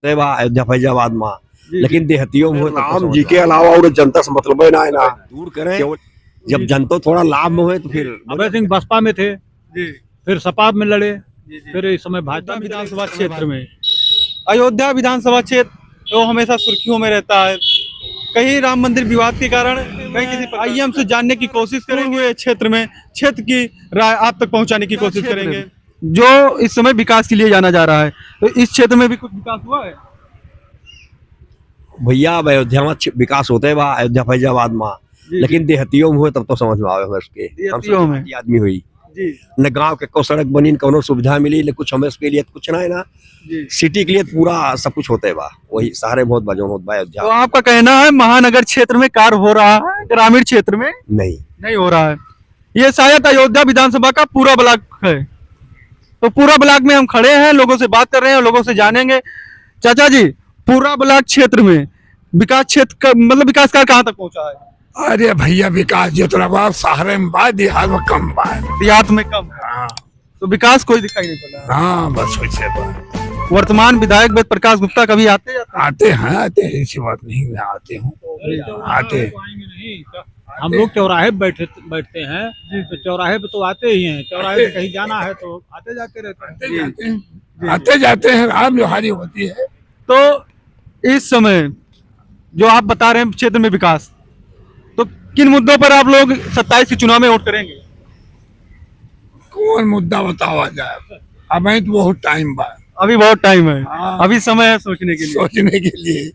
ते बा अयोध्या फैजाबाद में, लेकिन देहतियों में राम जी के अलावा और जनता से मतलब है ना दूर करें। जब जनता थोड़ा लाभ में हुए तो फिर अभय सिंह बसपा में थे जी, फिर सपा में लड़े, फिर इस समय भाजपा विधानसभा क्षेत्र में। अयोध्या विधानसभा क्षेत्र वो हमेशा सुर्खियों में रहता है, कहीं राम मंदिर विवाद के कारण, कहीं किसी आइए हमसे जानने की कोशिश करेंगे क्षेत्र में, क्षेत्र की राय आप तक पहुंचाने की कोशिश करेंगे जो इस समय विकास के लिए जाना जा रहा है। तो इस क्षेत्र में भी कुछ विकास हुआ है भैया? अब अयोध्या में विकास होते है बा अयोध्या फैजाबाद में, लेकिन देहतियों में हुए तब तो समझ में आवे हमें उसके। देहतियों में आदमी हुई जी, न गांव के को सड़क बनी, न कोनो सुविधा मिली, न कुछ हमें उसके लिए कुछ ना है ना जी। सिटी के लिए पूरा सब कुछ होता है बा, वही सारे बहुत बजन होता है अयोध्या। तो आपका कहना है महानगर क्षेत्र में कार्य हो रहा है, ग्रामीण क्षेत्र में नहीं हो रहा है। ये शायद अयोध्या विधानसभा का पूरा ब्लॉक है, तो पूरा ब्लॉक में हम खड़े हैं, लोगों से बात कर रहे हैं, लोगों से जानेंगे। चाचा जी, पूरा ब्लॉक क्षेत्र में विकास क्षेत्र का मतलब विकास कार्य कहाँ तक पहुँचा है? अरे भैया विकास जितना बा शहर में बा, देहात में कम बा। देहात में कम? हाँ। तो विकास कोई दिखाई नहीं पड़ा। हाँ बस वैसे बा। वर्तमान विधायक वेद प्रकाश गुप्ता कभी आते हैं? आते हैं ऐसी बात नहीं, मैं आते हूँ आते। हम लोग चौराहे पे बैठते हैं, तो चौराहे पे तो आते ही हैं, चौराहे पे कहीं जाना है तो आते जाते रहते हैं, आते जाते हैं, राम जोहारी होती है। तो इस समय जो आप बता रहे हैं क्षेत्र में विकास, तो किन मुद्दों पर आप लोग 27 के चुनाव में वोट करेंगे? कौन मुद्दा बतावा जाए, अब तो बहुत टाइम बा, अभी बहुत टाइम है। हाँ। अभी समय है सोचने के लिए।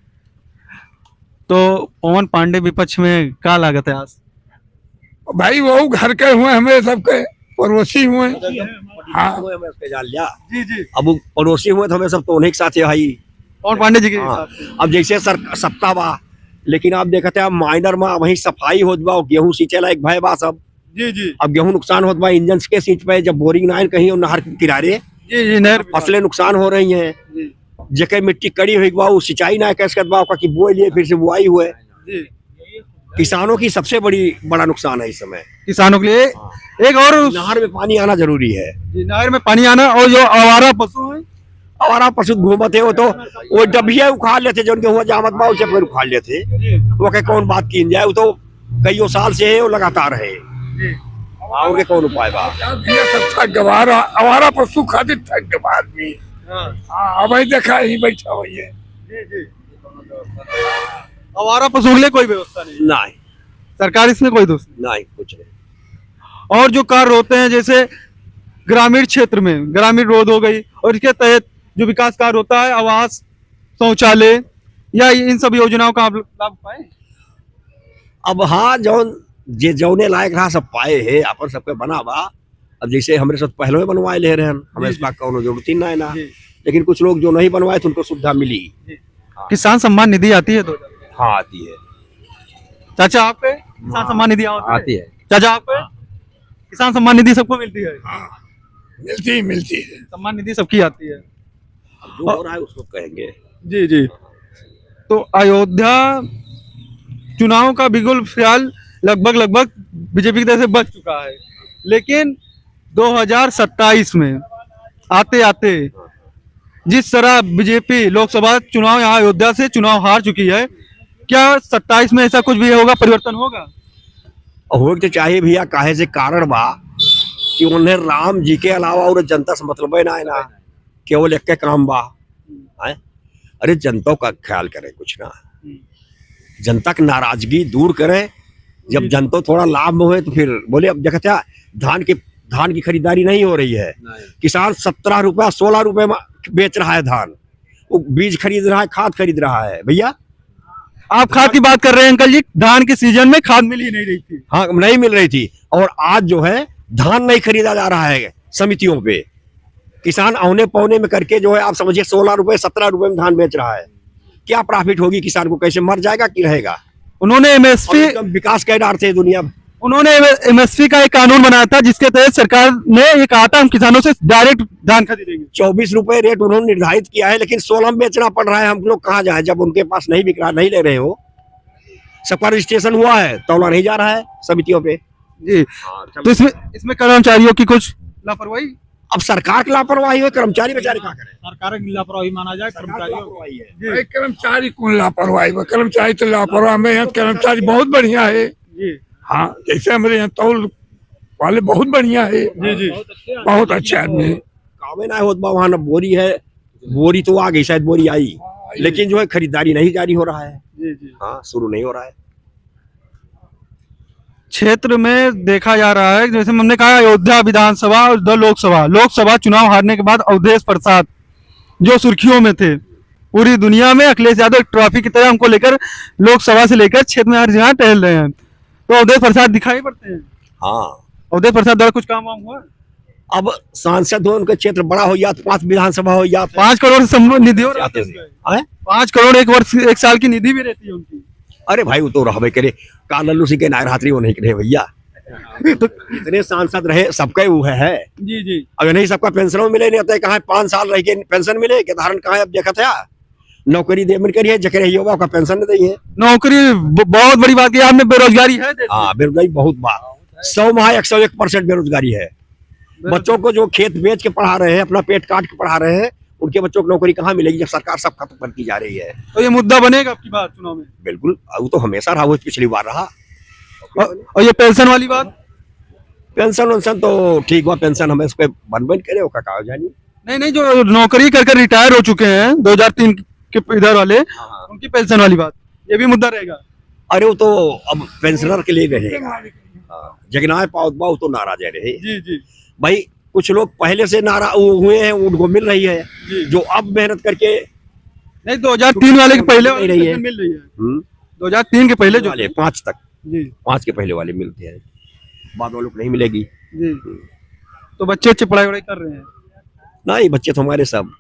तो पवन पांडे विपक्ष में क्या लागत है आज? भाई वो घर के हुए, हमें सबके पड़ोसी हुए। हाँ जी जी। अब वो पड़ोसी हुए तो हमें सब तो उन्हीं के साथ है भाई, पवन पांडे जी के हाँ। अब जैसे सप्ताह बा, लेकिन आप देखते हैं माइनर में वही सफाई होत बा, गेहूं सींचे ला एक भाई बा सब जी जी। अब गेहूं नुकसान होत बा, इंजन के सींच पे जब बोरिंग ना कहीं नहर के किनारे जी जी, नहर फसलें नुकसान हो रही हैं, जेके मिट्टी कड़ी हुई बा वो सिंचाई ना कैसे बा की बोए लिए फिर से बुआई हुए। किसानों की सबसे बड़ा नुकसान है इस समय किसानों के लिए। एक और नहर में पानी आना जरूरी है, नहर में पानी आना, और जो आवारा पशु है, आवारा पशु घूमते हो तो वो डबिया उखाड़ लेते, जो उनके हुआ जामत बा उसे फिर उखाड़ लेते, वो के कौन बात की जाए, वो तो कईयों साल से है, वो लगातार है, उनके कौन उपाय बा? आवारा पशु खातिर थक गवा आदमी। अब देखा ही बैठा हुई है। आवारा पशु के लिए कोई व्यवस्था नहीं, सरकार इसमें कोई दोष नहीं, कुछ नहीं। और जो कार्य होते हैं जैसे ग्रामीण क्षेत्र में ग्रामीण रोड हो गई, और इसके तहत जो विकास कार्य होता है, आवास, शौचालय, या इन सब योजनाओं का आप लाभ पाए? अब हाँ, जौने लायक रहा सब पाए है, अपन सबके बना बा। अब जैसे हमारे साथ पहले बनवाए ले रहे हैं, हमें इसका कोनो जरूरत ही ना है ना, लेकिन कुछ लोग जो नहीं बनवाए थे उनको सुविधा मिली। किसान सम्मान निधि आती है? हाँ आती है। चाचा आप पे किसान सम्मान निधि आती है? चाचा आप पे किसान सम्मान निधि सबको मिलती है? मिलती है, सम्मान निधि सबकी आती है। जो हो रहा है उसको कहेंगे। जी जी। तो अयोध्या चुनाव का बिल्कुल ख्याल लगभग बीजेपी की तरफ से बच चुका है, लेकिन 2027 में आते आते जिस तरह बीजेपी लोकसभा चुनाव यहाँ अयोध्या से चुनाव हार चुकी है, क्या 27 में ऐसा कुछ भी होगा, परिवर्तन होगा? हो तो चाहिए भैया, काहे से कारण बा कि उन्हें राम जी के अलावा और जनता से मतलब है ना, केवल एक के काम बा है। अरे जनता का ख्याल करें, कुछ ना जनता की नाराजगी दूर करें। जब जनता थोड़ा लाभ में हुए तो फिर बोले, अब देखते धान की खरीदारी नहीं हो रही है, किसान 17 रुपया 16 रुपए में बेच रहा है धान, वो बीज खरीद रहा है, खाद खरीद रहा है। भैया आप खाद की बात कर रहे हैं अंकल जी, धान के सीजन में खाद मिल ही नहीं रही थी। हाँ, नहीं मिल रही थी, और आज जो है धान नहीं खरीदा जा रहा है समितियों पे, किसान औने पौने में करके जो है आप समझिए 16 रुपए 17 रुपए में धान बेच रहा है। क्या प्रॉफिट होगी किसान को? कैसे मर जाएगा कि रहेगा? उन्होंने एमएसपी विकास कह डार थे दुनिया, उन्होंने एमएसपी का एक कानून बनाया था जिसके तहत सरकार ने ये कहा था हम किसानों से डायरेक्ट धान खरीदेंगे। 24 रुपए रेट उन्होंने निर्धारित किया है, लेकिन 16 में बेचना पड़ रहा है। हम लोग कहाँ जाए जब उनके पास नहीं बिक रहा, नहीं ले रहे हो। सबका रजिस्ट्रेशन हुआ है, तौला नहीं जा रहा है समितियों पे। जी। तो इसमें कर्मचारियों की कुछ लापरवाही? अब सरकार की लापरवाही है, कर्मचारी बेचारे क्या करें। सरकार की लापरवाही माना जाए कर्मचारियों को। भाई कर्मचारी कौन लापरवाही बा? कर्मचारी तो लापरवाह में यहाँ कर्मचारी बहुत बढ़िया है। जी हाँ, जैसे हमारे यहाँ तौल वाले बहुत बढ़िया है। जी जी बहुत अच्छे आदमी है। कामे ना होत बा, वहाँ ना बोरी है, बोरी तो आ गई, शायद बोरी आई, लेकिन जो है खरीदारी नहीं जारी हो रहा है। जी जी। हाँ, शुरू नहीं हो रहा है। क्षेत्र में देखा जा रहा है, जैसे हमने कहा अयोध्या विधानसभा और लोकसभा चुनाव हारने के बाद अवधेश प्रसाद जो सुर्खियों में थे पूरी दुनिया में, अखिलेश यादव ट्रॉफी की तरह हमको लेकर लोकसभा से लेकर क्षेत्र में हर जगह टहल रहे हैं, तो अवधेश प्रसाद दिखाई पड़ते हैं। हाँ, अवधेश प्रसाद द्वारा कुछ काम वाम हुआ? अब सांसद हो, उनका क्षेत्र बड़ा हो या तो 5 विधानसभा हो या 5 करोड़ से निधि हो जाते रहती थे। है। हैं? 5 करोड़ एक वर्ष एक साल की निधि भी रहती है उनकी। अरे भाई, वो तो रहबे करे, का लल्लू सिंह के नायरात्री वो नहीं करे भैया। तो इतने सांसद रहे, सबका वो है। जी जी अगर नहीं सबका पेंशन मिले नहीं होता है, कहाँ 5 साल रह के पेंशन मिले के धारण कहाँ अब देखा था। नौकरी दे मिल करिए, जकरे युवा का पेंशन नहीं दी है। नौकरी बहुत बड़ी बात है, आपने बेरोजगारी है देश में। हाँ, बेरोजगारी बहुत बात, 100 माह 101% बेरोजगारी है। बच्चों को जो खेत बेच के पढ़ा रहे हैं, अपना पेट काट के पढ़ा रहे हैं, उनके बच्चों को नौकरी कहाँ मिलेगी जब सरकार सब खत्म करती जा रही है। तो ये मुद्दा बनेगा आपकी बात चुनाव में? बिल्कुल, वो तो हमेशा रहा, वो पिछली बार रहा। और ये पेंशन वाली बात? पेंशन वेंशन तो ठीक हुआ, पेंशन हमें उस पर बन करे का कागज जानी। नहीं, जो नौकरी कर रिटायर हो चुके हैं 2003 के इधर वाले, उनकी पेंशन वाली बात, ये भी मुद्दा रहेगा? अरे वो तो अब पेंशनर के लिए रहेगा। जगनाय पाउत बाऊ तो नाराज रहे जी जी भाई। कुछ लोग पहले से नाराज हुए हैं, उनको मिल रही है, जो अब मेहनत करके। नहीं, 2003 वाले के पहले वाले रही है। पेंशन मिल रही है। 2003 के पहले जो वाले 5 तक, जी 5 के पहले वाले मिलते हैं, बाद वालों को नहीं मिलेगी। जी। तो बच्चे अच्छे पढ़ाई वढ़ाई कर रहे हैं? नहीं, बच्चे तो हमारे सब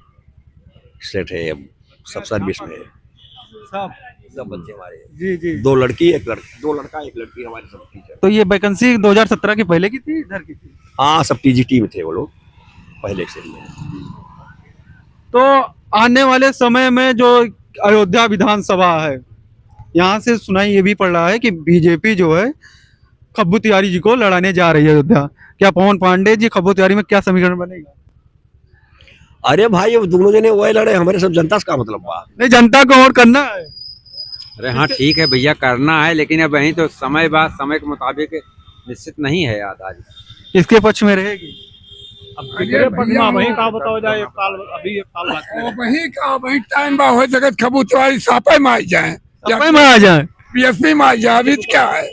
सेट है, अब सब सर्विस में है, सब बच्चे हमारे। जी जी। 2 लड़की 1 लड़का, 2 लड़का 1 लड़की हमारे सब टीचर। तो ये वैकेंसी 2017 के पहले की थी, इधर की थी? हाँ, सब टीजीटी में थे वो लोग पहले से ही। तो आने वाले समय में जो अयोध्या विधानसभा है, यहाँ से सुनाई ये भी पड़ रहा है कि बीजेपी जो है खब्बू तिवारी जी को लड़ाने जा रही है अयोध्या। क्या पवन पांडे जी खब्बू तिवारी में क्या समीकरण बनेगा? अरे भाई, वो दोनों जने वही लड़े, हमारे सब जनता से का मतलब बा। नहीं, जनता को और करना है। अरे हाँ, ठीक है भैया, करना है, लेकिन अब वही तो समय बाद समय के मुताबिक निश्चित नहीं है आजादी। किसके पक्ष में रहेगी? अब कितने पटना वही का बताओ जाए, एक साल बाकी है। वही टाइम बा हो जगत खबूतवारी सापे में आ जाए, सपा में आ जाए। बीएसपी में आ जाए, अभी तो क्या है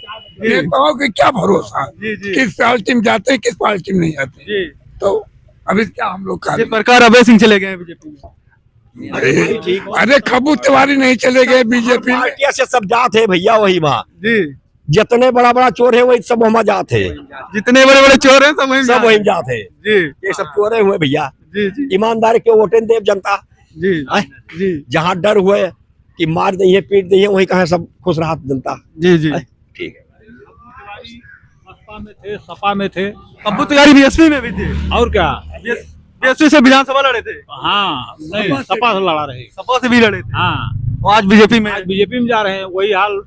नेताओं के क्या भरोसा? किस पार्टी में जाते हैं, किस पार्टी में नहीं जाते, तो अभी क्या हम लोग ये प्रकार अभय सिंह चले गए बीजेपी में। अरे खब्बू तिवारी नहीं चले गए बीजेपी में। पार्टियां से सब जात है भैया, वही वहाँ जी। जितने बड़ा बड़ा चोर है वही सब वहाँ जात है, जितने बड़े बड़े चोर हैं सब सब वही जात है। जी ये सब चोरे हुए भैया। जी जी ईमानदारी के वोटें देव जनता। जी हैं? जी जहाँ डर हुए कि मार दी है, पीट दी है, वही कहा सब खुश रहा जनता। जी जी। हैं? ठीक है। बसपा में थे, सपा में थे, खब्बू तिवारी बीएसपी में भी थे, और क्या। बीएसपी से विधानसभा लड़े थे, हाँ, नहीं, सपा से लड़ा रहे। सपा से भी लड़े थे, हाँ, और आज बीजेपी में। आज बीजेपी में जा रहे हैं। वही हाल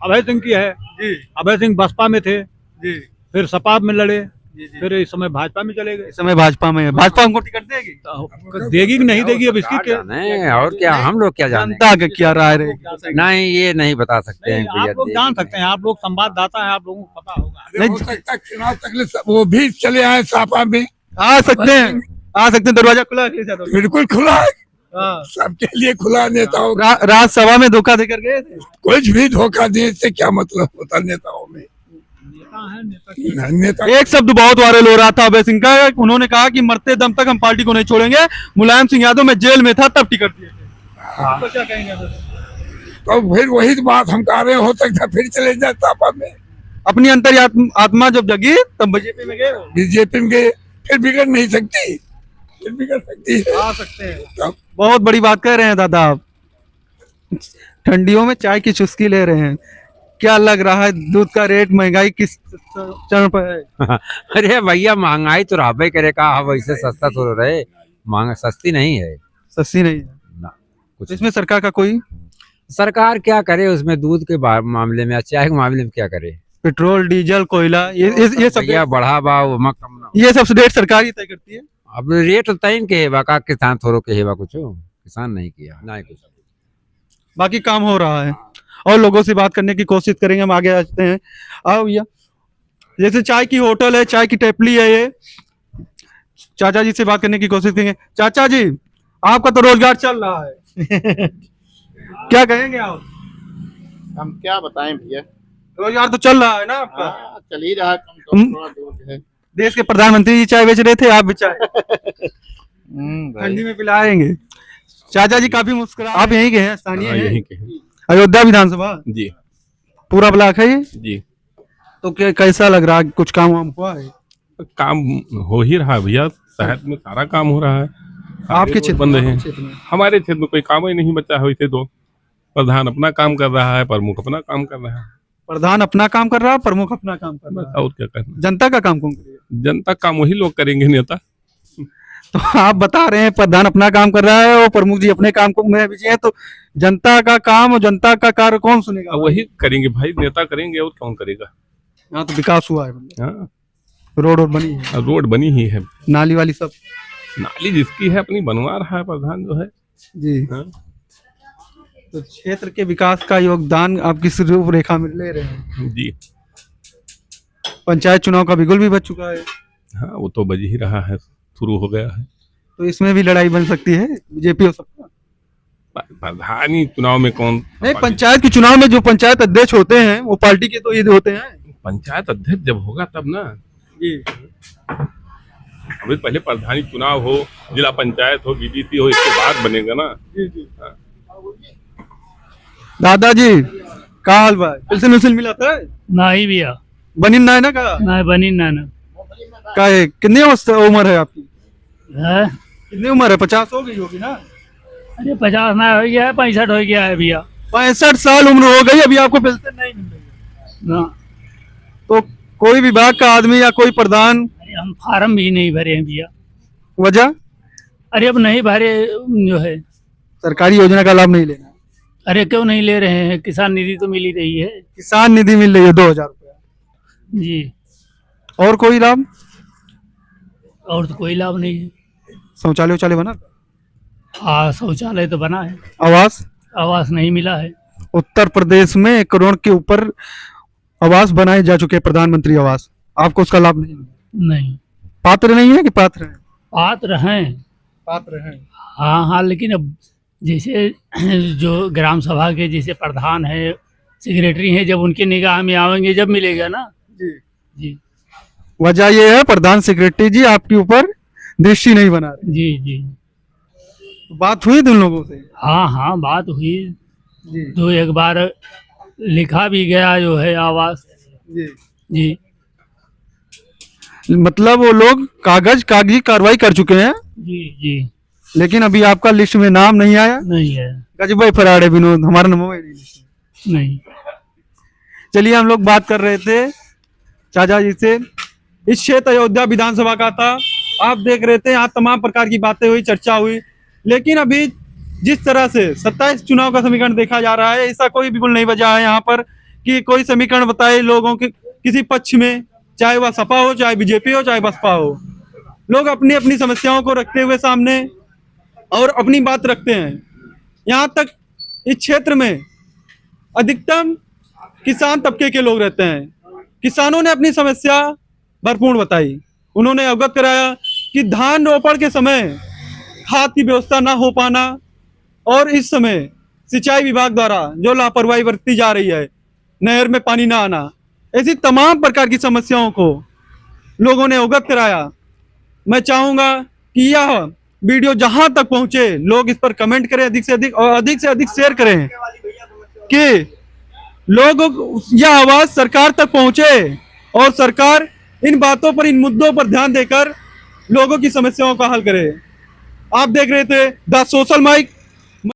अभय सिंह की है। जी अभय सिंह बसपा में थे, जी फिर सपा में लड़े, जी जी। फिर इस समय भाजपा में चले गए। इस समय भाजपा में है। भाजपा हमको टिकट देगी? तो देगी कि नहीं देगी, अब इसकी क्या। नहीं, और क्या, हम लोग क्या जाने। जनता का क्या राय रहेगी? नहीं, ये नहीं बता सकते हैं नहीं, भैया। आप लोग जान सकते हैं, आप लोग संवाददाता हैं, आप लोगों को पता होगा। हो सकता है चुनाव तक वो भी चले आए सापा में, आ सकते हैं, आ सकते हैं, दरवाजा खुला है अखिलेश यादव। बिल्कुल खुला है, हाँ। सबके लिए खुला। नेताओं का राज्यसभा में धोखा देकर गए थे। कुछ भी धोखा देने से क्या मतलब होता नेताओं में? नेता है, नेता की नेता एक शब्द बहुत वायरल हो रहा था अभय सिंह का, उन्होंने कहा कि मरते दम तक हम पार्टी को नहीं छोड़ेंगे। मुलायम सिंह यादव में जेल में था तब टिकट दिए थे। तो क्या कहेंगे? तो फिर वही तो बात हम कह रहे हैं, हो सकता है फिर चले जाए सापा में। अपनी आत्मा जब जगी तब बीजेपी में गए, बीजेपी में गए, फिर बिगड़ नहीं सकती, फिर बिगड़ सकती है। आ सकते हैं। तब बहुत बड़ी बात कह रहे हैं दादा आप। ठंडियों में चाय की चुस्की ले रहे हैं, क्या लग रहा है दूध का रेट, महंगाई किस चरण पर है? अरे भैया, महंगाई तो रहबे करे का, वैसे सस्ता तो रहे, महंगा सस्ती नहीं है सस्ती नहीं है ना कुछ। इसमें सरकार का कोई सरकार क्या करे उसमें, दूध के मामले में, चाय के मामले में क्या करे? पेट्रोल डीजल कोयला ये सब भैया बढ़ा बा ओमा कम ना ये सब रेट सरकार ही तय करती है। अब रेट तय के हेबा का किसान थोड़ो के हेबा कुछ किसान नहीं किया ना कुछ बाकी काम हो रहा है और लोगों से बात करने की कोशिश करेंगे। हम आगे आते हैं। आओ भैया, जैसे चाय की होटल है, चाय की टेपली है, ये चाचा जी से बात करने की कोशिश करेंगे। चाचा जी, आपका तो रोजगार चल रहा है क्या कहेंगे आप? हम क्या बताएं भैया। रोजगार तो चल रहा है ना आपका? हाँ, चल ही रहा है, कम तो हम- थोड़ा दूर है। देश के प्रधानमंत्री जी चाय बेच रहे थे, आप भी चाय ठंडी में पिलाएंगे। चाचा जी काफी मुस्कुरा, आप यहीं के हैं, स्थानीय हैं? यहीं के हैं। अयोध्या विधानसभा जी पूरा ब्लॉक है ये? जी तो कैसा लग रहा है, कुछ काम वाम हुआ है? काम हो ही रहा है भैया, शहर में सारा काम हो रहा है। आपके क्षेत्र बंद है, क्षेत्र में हमारे क्षेत्र में कोई काम ही नहीं बचा है। वैसे तो प्रधान अपना काम कर रहा है, प्रमुख अपना काम कर रहा है, प्रधान अपना काम कर रहा है, प्रमुख अपना काम कर रहा बस है। और क्या करना। जनता का काम कौन करेगा? जनता काम वही लोग करेंगे, नेता। तो आप बता रहे हैं प्रधान अपना काम कर रहा है और प्रमुख जी अपने काम को में बिजी हैं, तो जनता का काम और जनता का कार्य कौन सुनेगा? अब वही करेंगे भाई, नेता करेंगे और कौन करेगा। यहाँ तो विकास हुआ है, हाँ, रोड और बनी है, अब रोड बनी ही है, नाली वाली सब। नाली जिसकी है अपनी बनवा रहा है प्रधान जो है। जी हाँ। तो क्षेत्र के विकास का योगदान आप किस रूपरेखा में ले रहे हैं? जी पंचायत चुनाव का बिगुल भी बच चुका है, हाँ, वो तो बज ही रहा है, शुरू हो गया है। तो इसमें भी लड़ाई बन सकती है बीजेपी और सबका। प्रधानी चुनाव में कौन नहीं, पंचायत के चुनाव में जो पंचायत अध्यक्ष होते हैं वो पार्टी के तो ये होते हैं। पंचायत अध्यक्ष जब होगा तब ना। जी अभी पहले प्रधानी चुनाव हो, जिला पंचायत हो, बीडीसी हो, इसके बाद बनेगा ना। दादाजी का हाल बा? पेंशन उल्सन मिला था? नहीं भैया, बनी ना है ना का? नहीं बनी ना का है? कितनी उम्र है आपकी? है। कितनी उम्र है? 50 हो गई होगी ना? अरे 50 ना हो गया है, 65 हो गया है भैया 65 साल उम्र हो गई, अभी आपको पेंशन नहीं मिल रही है। ना। तो कोई विभाग का आदमी या कोई प्रधान, अरे हम फार्म भी नहीं भरे हैं भैया। वजह अरे अब नहीं भरे जो है। सरकारी योजना का लाभ नहीं लेना। अरे क्यों नहीं ले रहे हैं? किसान निधि तो मिल ही रही है। किसान निधि मिल रही है 2000 रुपया। जी, और कोई लाभ? और तो कोई लाभ नहीं है। शौचालय उचालय बना? हाँ, शौचालय तो बना है, आवास? आवास नहीं मिला है। उत्तर प्रदेश में 1 करोड़ के ऊपर आवास बनाए जा चुके हैं, प्रधानमंत्री आवास। आपको उसका लाभ नहीं मिला? नहीं। पात्र नहीं है कि पात्र है? पात्र हैं। पात्र है। हाँ हाँ, लेकिन अब जैसे जो ग्राम सभा के जैसे प्रधान है, सेक्रेटरी हैं, जब उनकी निगाह में आवेंगे जब मिलेगा ना। जी जी वजह ये है प्रधान सेक्रेटरी जी आपके ऊपर दृष्टि नहीं बना रहे। जी जी। तो बात हुई तुम लोगों से? हाँ हाँ, बात हुई। जी तो एक बार लिखा भी गया जो है आवास। जी। जी मतलब वो लोग कागजी कार्रवाई कर चुके हैं, जी जी। लेकिन अभी आपका लिस्ट में नाम नहीं आया। नहीं है। गजब फराड़े विनोद, हमारा नंबर नहीं। नहीं। चलिए, हम लोग बात कर रहे थे चाचा जी से। इस क्षेत्र अयोध्या विधानसभा का था, आप देख रहे थे, यहाँ तमाम प्रकार की बातें हुई, चर्चा हुई। लेकिन अभी जिस तरह से 27 चुनाव का समीकरण देखा जा रहा है, ऐसा कोई बिल्कुल नहीं बचा है यहाँ पर कि कोई समीकरण बताए लोगों के किसी पक्ष में, चाहे वह सपा हो, चाहे बीजेपी हो, चाहे बसपा हो। लोग अपनी अपनी समस्याओं को रखते हुए सामने और अपनी बात रखते हैं। यहाँ तक इस क्षेत्र में अधिकतम किसान तबके के लोग रहते हैं। किसानों ने अपनी समस्या भरपूर बताई। उन्होंने अवगत कराया कि धान रोपण के समय खाद की व्यवस्था ना हो पाना और इस समय सिंचाई विभाग द्वारा जो लापरवाही बरती जा रही है, नहर में पानी ना आना, ऐसी तमाम प्रकार की समस्याओं को लोगों ने अवगत कराया। मैं चाहूँगा कि यह वीडियो जहां तक पहुंचे, लोग इस पर कमेंट करें अधिक से अधिक और अधिक से अधिक शेयर करें कि लोगों यह आवाज सरकार तक पहुंचे और सरकार इन बातों पर, इन मुद्दों पर ध्यान देकर लोगों की समस्याओं का हल करे। आप देख रहे थे द सोशल माइक।